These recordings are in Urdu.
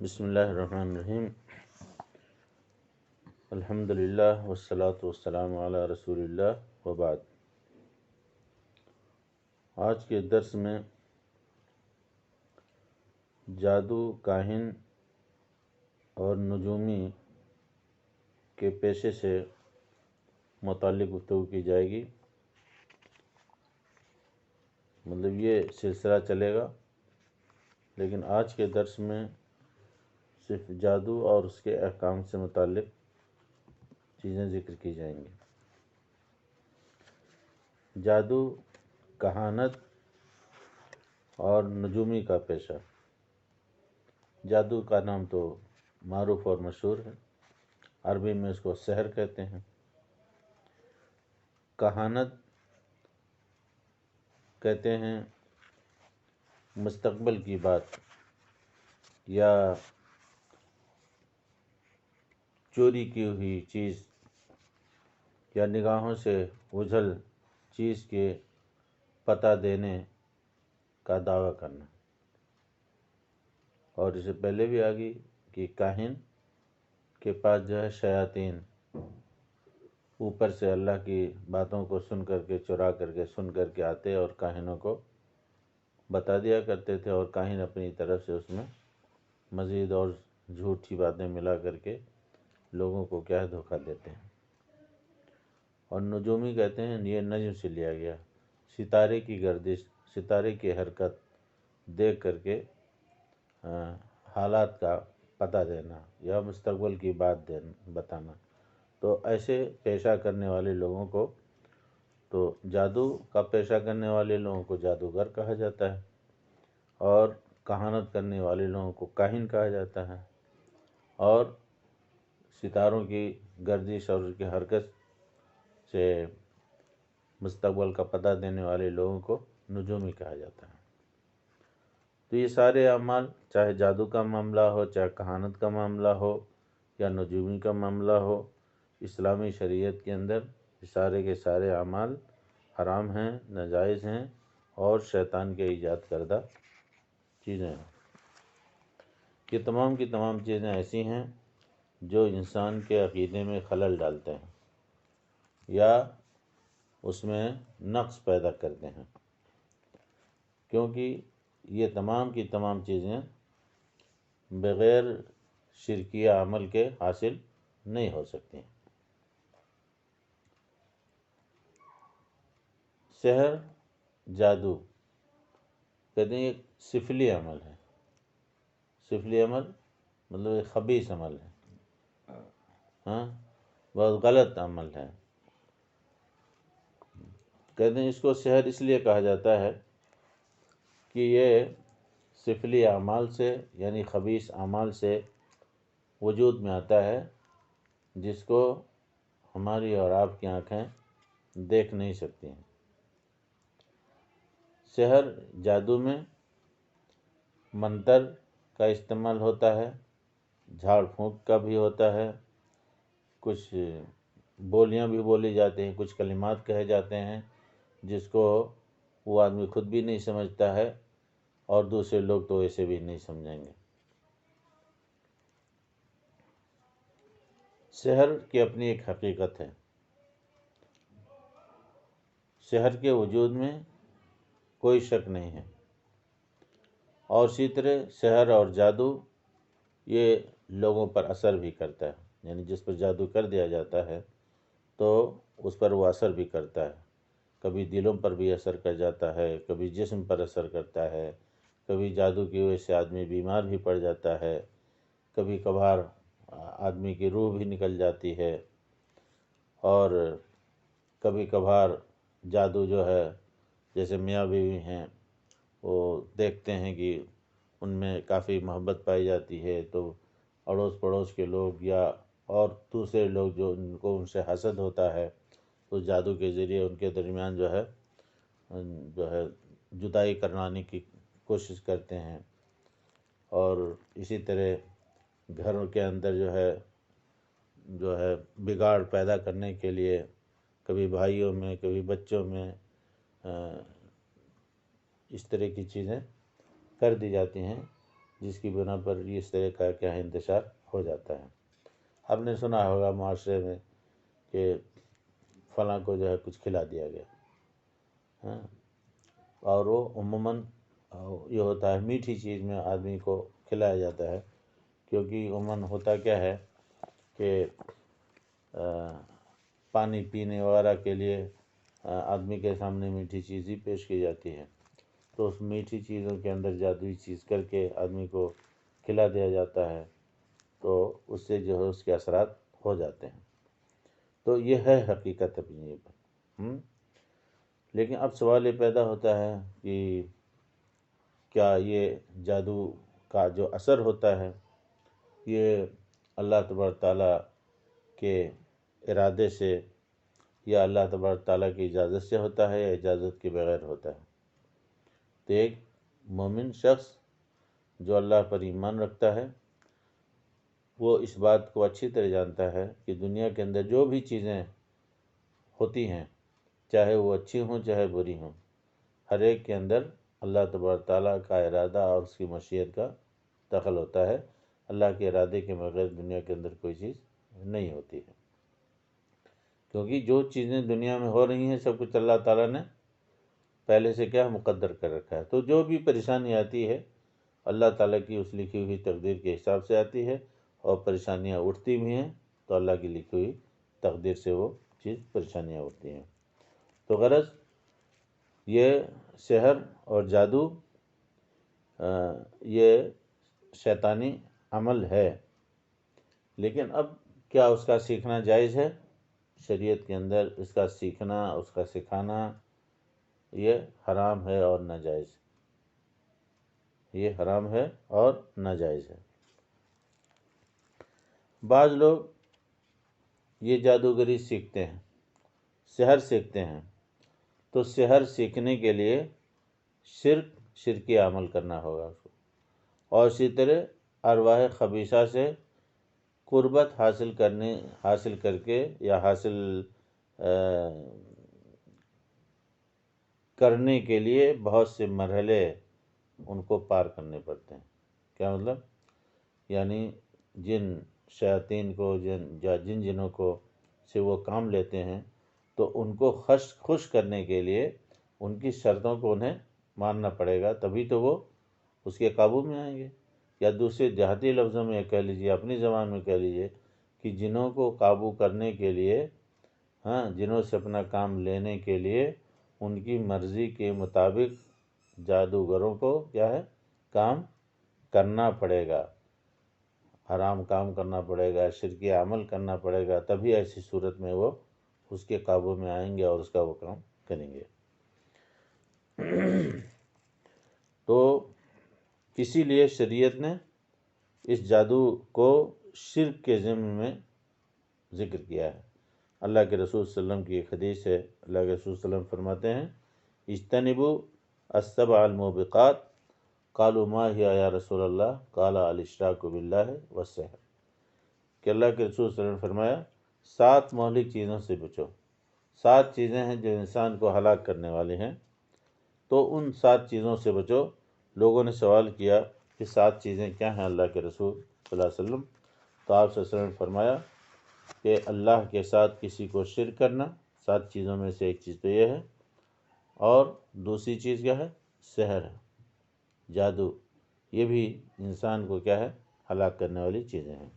بسم اللہ الرحمن الرحیم۔ الحمدللہ والصلاة والسلام علی رسول اللہ وبعد۔ آج کے درس میں جادو، کاہن اور نجومی کے پیشے سے متعلق گفتگو کی جائے گی۔ مطلب یہ سلسلہ چلے گا، لیکن آج کے درس میں صرف جادو اور اس کے احکام سے متعلق چیزیں ذکر کی جائیں گی۔ جادو، کہانت اور نجومی کا پیشہ۔ جادو کا نام تو معروف اور مشہور ہے، عربی میں اس کو سحر کہتے ہیں۔ کہانت کہتے ہیں مستقبل کی بات یا چوری کی ہوئی چیز یا نگاہوں سے اوجھل چیز کے پتہ دینے کا دعویٰ کرنا۔ اور اس سے پہلے بھی آگی کہ کاہن کے پاس جو ہے شیاطین اوپر سے اللہ کی باتوں کو سن کر کے چرا کر کے سن کر کے آتے اور کاہنوں کو بتا دیا کرتے تھے، اور کاہن اپنی طرف سے اس میں مزید اور جھوٹی باتیں ملا کر کے لوگوں کو کیا ہے دھوکہ دیتے ہیں۔ اور نجومی کہتے ہیں یہ نجم سے لیا گیا، ستارے کی گردش، ستارے کی حرکت دیکھ کر کے حالات کا پتہ دینا یا مستقبل کی بات بتانا۔ تو ایسے پیشہ کرنے والے لوگوں کو، تو جادو کا پیشہ کرنے والے لوگوں کو جادوگر کہا جاتا ہے، اور کہانت کرنے والے لوگوں کو کاہن کہا جاتا ہے، اور ستاروں کی گردش اور اس کی حرکت سے مستقبل کا پتہ دینے والے لوگوں کو نجومی کہا جاتا ہے۔ تو یہ سارے اعمال، چاہے جادو کا معاملہ ہو، چاہے کہانت کا معاملہ ہو یا نجومی کا معاملہ ہو، اسلامی شریعت کے اندر یہ سارے کے سارے اعمال حرام ہیں، ناجائز ہیں اور شیطان کے ایجاد کردہ چیزیں ہیں۔ یہ تمام کی تمام چیزیں ایسی ہیں جو انسان کے عقیدے میں خلل ڈالتے ہیں یا اس میں نقص پیدا کرتے ہیں، کیونکہ یہ تمام کی تمام چیزیں بغیر شرکیہ عمل کے حاصل نہیں ہو سکتی۔ سحر، جادو کہتے ہیں ایک سفلی عمل ہے۔ سفلی عمل مطلب ایک خبیث عمل ہے، بہت غلط عمل ہے۔ کہتے ہیں اس کو سحر اس لیے کہا جاتا ہے کہ یہ سفلی اعمال سے یعنی خبیث اعمال سے وجود میں آتا ہے، جس کو ہماری اور آپ کی آنکھیں دیکھ نہیں سکتی ہیں۔ سحر، جادو میں منتر کا استعمال ہوتا ہے، جھاڑ پھونک کا بھی ہوتا ہے، کچھ بولیاں بھی بولی جاتی ہیں، کچھ کلمات کہے جاتے ہیں جس کو وہ آدمی خود بھی نہیں سمجھتا ہے اور دوسرے لوگ تو ایسے بھی نہیں سمجھیں گے۔ سحر کی اپنی ایک حقیقت ہے۔ سحر کے وجود میں کوئی شک نہیں ہے، اور اسی طرح سحر اور جادو یہ لوگوں پر اثر بھی کرتا ہے، یعنی جس پر جادو کر دیا جاتا ہے تو اس پر وہ اثر بھی کرتا ہے۔ کبھی دلوں پر بھی اثر کر جاتا ہے، کبھی جسم پر اثر کرتا ہے، کبھی جادو کی وجہ سے آدمی بیمار بھی پڑ جاتا ہے، کبھی کبھار آدمی کی روح بھی نکل جاتی ہے، اور کبھی کبھار جادو جو ہے جیسے میاں بیوی ہیں، وہ دیکھتے ہیں کہ ان میں کافی محبت پائی جاتی ہے، تو اڑوس پڑوس کے لوگ یا اور دوسرے لوگ جو ان سے حسد ہوتا ہے، تو جادو کے ذریعے ان کے درمیان جو ہے جدائی کروانے کی کوشش کرتے ہیں۔ اور اسی طرح گھروں کے اندر جو ہے بگاڑ پیدا کرنے کے لیے کبھی بھائیوں میں، کبھی بچوں میں اس طرح کی چیزیں کر دی جاتی ہیں جس کی بنا پر اس طرح کا کیا ہے انتشار ہو جاتا ہے۔ آپ نے سنا ہوگا معاشرے میں کہ فلاں کو جو ہے کچھ کھلا دیا گیا، ہاں، اور وہ عموماً یہ ہوتا ہے میٹھی چیز میں آدمی کو کھلایا جاتا ہے، کیونکہ عموماً ہوتا کیا ہے کہ پانی پینے وغیرہ کے لیے آدمی کے سامنے میٹھی چیز ہی پیش کی جاتی ہے، تو اس میٹھی چیزوں کے اندر جادوئی چیز کر کے آدمی کو کھلا دیا جاتا ہے، تو اس سے جو ہے اس کے اثرات ہو جاتے ہیں۔ تو یہ ہے حقیقت اپنی پر۔ لیکن اب سوال یہ پیدا ہوتا ہے کہ کیا یہ جادو کا جو اثر ہوتا ہے یہ اللہ تبارک تعالیٰ کے ارادے سے یا اللہ تبارک تعالیٰ کی اجازت سے ہوتا ہے یا اجازت کے بغیر ہوتا ہے؟ تو ایک مومن شخص جو اللہ پر ایمان رکھتا ہے وہ اس بات کو اچھی طرح جانتا ہے کہ دنیا کے اندر جو بھی چیزیں ہوتی ہیں، چاہے وہ اچھی ہوں چاہے بری ہوں، ہر ایک کے اندر اللہ تبارک تعالیٰ کا ارادہ اور اس کی مشیت کا دخل ہوتا ہے۔ اللہ کے ارادے کے بغیر دنیا کے اندر کوئی چیز نہیں ہوتی ہے، کیونکہ جو چیزیں دنیا میں ہو رہی ہیں سب کچھ اللہ تعالیٰ نے پہلے سے کیا مقدر کر رکھا ہے۔ تو جو بھی پریشانی آتی ہے اللہ تعالیٰ کی اس لکھی ہوئی تقدیر کے حساب سے آتی ہے، اور پریشانیاں اٹھتی بھی ہیں تو اللہ کی لکھی ہوئی تقدیر سے وہ چیز پریشانیاں اٹھتی ہیں۔ تو غرض یہ سحر اور جادو یہ شیطانی عمل ہے، لیکن اب کیا اس کا سیکھنا جائز ہے؟ شریعت کے اندر اس کا سیکھنا، اس کا سکھانا یہ حرام ہے اور ناجائز، یہ حرام ہے اور ناجائز ہے۔ بعض لوگ یہ جادوگری سیکھتے ہیں، سحر سیکھتے ہیں، تو سحر سیکھنے کے لیے شرکی عمل کرنا ہوگا اس کو، اور اسی طرح ارواح خبیثہ سے قربت حاصل کر کے یا حاصل کرنے کے لیے بہت سے مرحلے ان کو پار کرنے پڑتے ہیں۔ کیا مطلب؟ یعنی جن شیاطین کو جن جنوں کو سے وہ کام لیتے ہیں تو ان کو خوش کرنے کے لیے ان کی شرطوں کو انہیں ماننا پڑے گا، تبھی تو وہ اس کے قابو میں آئیں گے۔ یا دوسرے دیہاتی لفظوں میں کہہ لیجیے، اپنی زبان میں کہہ لیجیے کہ جنوں کو قابو کرنے کے لیے، جنوں سے اپنا کام لینے کے لیے ان کی مرضی کے مطابق جادوگروں کو کیا ہے کام کرنا پڑے گا، حرام کام کرنا پڑے گا، شرکی عمل کرنا پڑے گا، تبھی ایسی صورت میں وہ اس کے قابو میں آئیں گے اور اس کا وہ کام کریں گے۔ تو اسی لیے شریعت نے اس جادو کو شرک کے ضمن میں ذکر کیا ہے۔ اللہ کے رسول صلی اللہ علیہ وسلم کی ایک حدیث ہے، اللہ کے رسول صلی اللہ علیہ وسلم فرماتے ہیں اجتنبوا السبع الموبقات قالوا ما هي یا رسول اللہ قال الاشراک باللہ والسحر، کہ اللہ کے رسول صلی اللہ علیہ وسلم نے فرمایا 7 مہلک چیزوں سے بچو، 7 چیزیں ہیں جو انسان کو ہلاک کرنے والی ہیں، تو ان 7 چیزوں سے بچو۔ لوگوں نے سوال کیا کہ 7 چیزیں کیا ہیں اللہ کے رسول صلی اللہ علیہ وسلم؟ تو آپ صلی اللہ علیہ وسلم نے فرمایا کہ اللہ کے ساتھ کسی کو شرک کرنا، 7 چیزوں میں سے ایک چیز تو یہ ہے، اور دوسری چیز کیا ہے؟ سحر ہے، جادو، یہ بھی انسان کو کیا ہے ہلاک کرنے والی چیزیں ہیں۔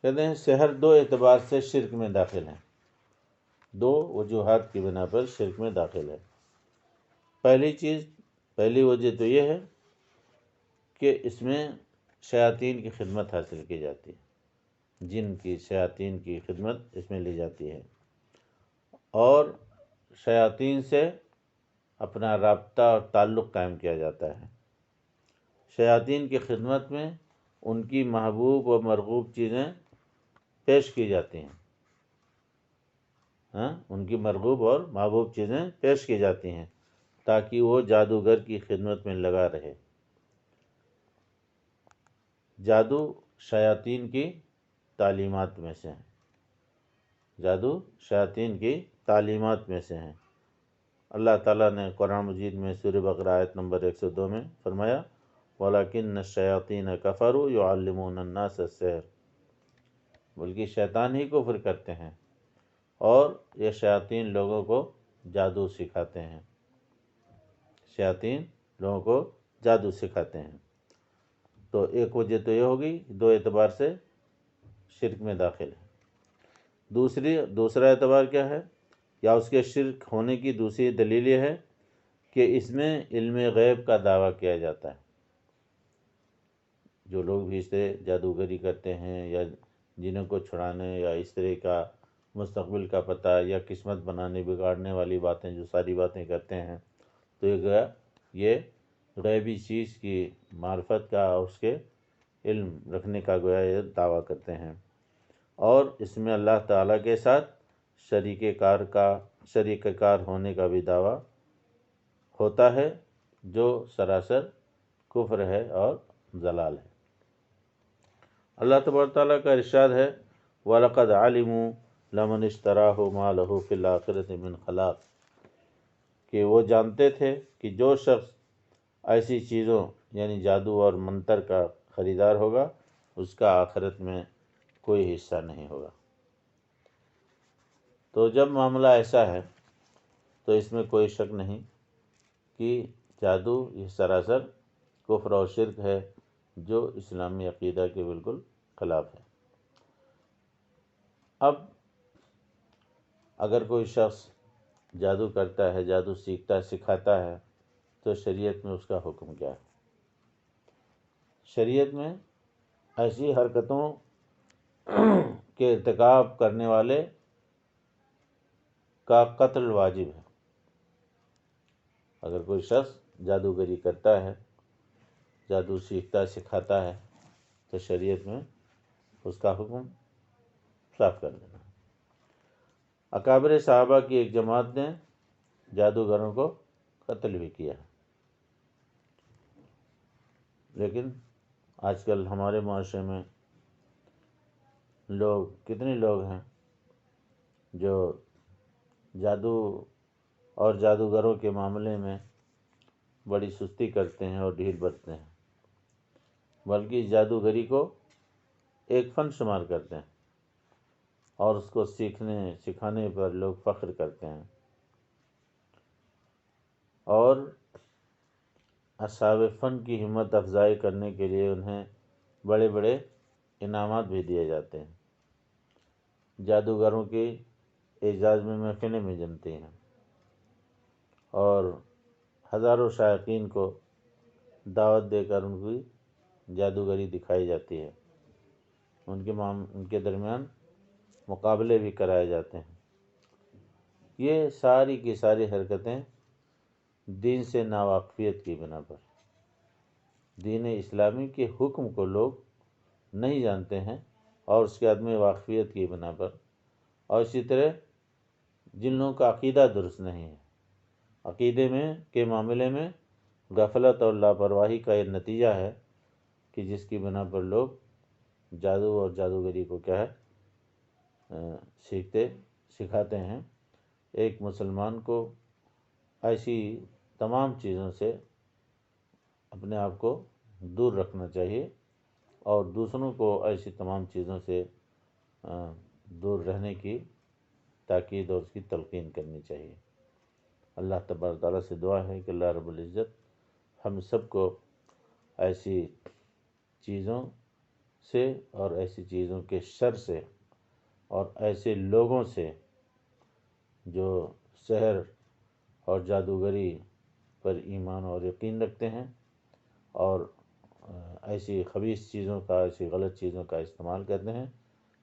کہتے ہیں سحر 2 اعتبار سے شرک میں داخل ہیں، 2 وجوہات کی بنا پر شرک میں داخل ہے۔ پہلی وجہ تو یہ ہے کہ اس میں شیاطین کی خدمت حاصل کی جاتی ہے، جن کی شیاطین کی خدمت اس میں لی جاتی ہے، اور شیاطین سے اپنا رابطہ اور تعلق قائم کیا جاتا ہے۔ شیاطین کی خدمت میں ان کی محبوب و مرغوب چیزیں پیش کی جاتی ہیں، ان کی مرغوب اور محبوب چیزیں پیش کی جاتی ہیں تاکہ وہ جادوگر کی خدمت میں لگا رہے۔ جادو شیاطین کی تعلیمات میں سے ہیں، جادو شیاطین کی تعلیمات میں سے ہیں، اللہ تعالیٰ نے قرآن مجید میں سورہ بقرہ آیت نمبر 102 میں فرمایا وَلَكِنَّ الشَّيَاطِينَ كَفَرُوا يُعَلِّمُونَ النَّاسَ السِّحْرَ، بلکہ شیطان ہی کفر کرتے ہیں اور یہ شیاطین لوگوں کو جادو سکھاتے ہیں، شیاطین لوگوں کو جادو سکھاتے ہیں۔ تو ایک وجہ تو یہ ہوگی، دو اعتبار سے شرک میں داخل ہے۔ دوسرا اعتبار کیا ہے، یا اس کے شرک ہونے کی دوسری دلیل یہ ہے کہ اس میں علم غیب کا دعویٰ کیا جاتا ہے۔ جو لوگ بھی اس سے جادوگری کرتے ہیں یا جنوں کو چھڑانے یا اس طرح کا مستقبل کا پتہ یا قسمت بنانے بگاڑنے والی باتیں، جو ساری باتیں کرتے ہیں، تو یہ غیبی چیز کی معرفت کا اور اس کے علم رکھنے کا گویا یہ دعویٰ کرتے ہیں، اور اس میں اللہ تعالیٰ کے ساتھ شریک کار ہونے کا بھی دعویٰ ہوتا ہے، جو سراسر کفر ہے اور ضلال ہے۔ اللہ تبارک تعالیٰ کا ارشاد ہے وَلَقَدْ عَلِمُوا لَمَنِ اشْتَرَاهُ مَا لَهُ فِي الْآخِرَةِ مِنْ خَلَاقٍ، کہ وہ جانتے تھے کہ جو شخص ایسی چیزوں یعنی جادو اور منتر کا خریدار ہوگا اس کا آخرت میں کوئی حصہ نہیں ہوگا۔ تو جب معاملہ ایسا ہے تو اس میں کوئی شک نہیں کہ جادو یہ سراسر کفر اور شرک ہے، جو اسلامی عقیدہ کے بالکل خلاف ہے۔ اب اگر کوئی شخص جادو کرتا ہے، جادو سیکھتا سکھاتا ہے، تو شریعت میں اس کا حکم کیا ہے؟ شریعت میں ایسی حرکتوں کے ارتکاب کرنے والے کا قتل واجب ہے۔ اگر کوئی شخص جادوگری کرتا ہے، جادو سیکھتا سکھاتا ہے، تو شریعت میں اس کا حکم صاف کر دینا۔ اکابر صحابہ کی ایک جماعت نے جادوگروں کو قتل بھی کیا ہے، لیکن آج کل ہمارے معاشرے میں کتنے لوگ ہیں جو جادو اور جادوگروں کے معاملے میں بڑی سستی کرتے ہیں اور ڈھیل برتتے ہیں، بلکہ جادوگری کو ایک فن شمار کرتے ہیں اور اس کو سکھانے پر لوگ فخر کرتے ہیں، اور اصحاب فن کی ہمت افزائی کرنے کے لیے انہیں بڑے بڑے انعامات بھی دیے جاتے ہیں۔ جادوگروں کی اعزاز میں محفلیں بھی جمتی ہیں اور ہزاروں شائقین کو دعوت دے کر ان کی جادوگری دکھائی جاتی ہے، ان کے درمیان مقابلے بھی کرائے جاتے ہیں۔ یہ ساری کی ساری حرکتیں دین سے ناواقفیت کی بنا پر، دین اسلامی کے حکم کو لوگ نہیں جانتے ہیں اور اس کے عدم واقفیت کی بنا پر، اور اسی طرح جن لوگوں کا عقیدہ درست نہیں ہے، عقیدے کے معاملے میں غفلت اور لاپرواہی کا یہ نتیجہ ہے کہ جس کی بنا پر لوگ جادو اور جادوگری کو کیا ہے سیکھتے سکھاتے ہیں۔ ایک مسلمان کو ایسی تمام چیزوں سے اپنے آپ کو دور رکھنا چاہیے اور دوسروں کو ایسی تمام چیزوں سے دور رہنے کی تاکید اور اس کی تلقین کرنی چاہیے۔ اللہ تبارک تعالیٰ سے دعا ہے کہ اللہ رب العزت ہم سب کو ایسی چیزوں سے اور ایسی چیزوں کے شر سے اور ایسے لوگوں سے جو سحر اور جادوگری پر ایمان اور یقین رکھتے ہیں اور ایسی خبیث چیزوں کا، ایسی غلط چیزوں کا استعمال کرتے ہیں،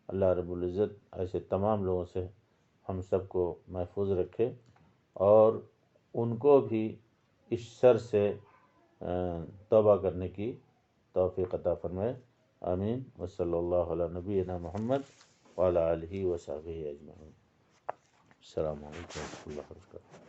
اللہ رب العزت ایسے تمام لوگوں سے ہم سب کو محفوظ رکھے اور ان کو بھی اس شر سے توبہ کرنے کی توفیق عطا فرمائے، آمین۔ وصلی اللہ علی نبینا محمد وعلی آلہ وصحبہ اجمعین۔ السلام علیکم ورحمۃ اللہ وبرکاتہ۔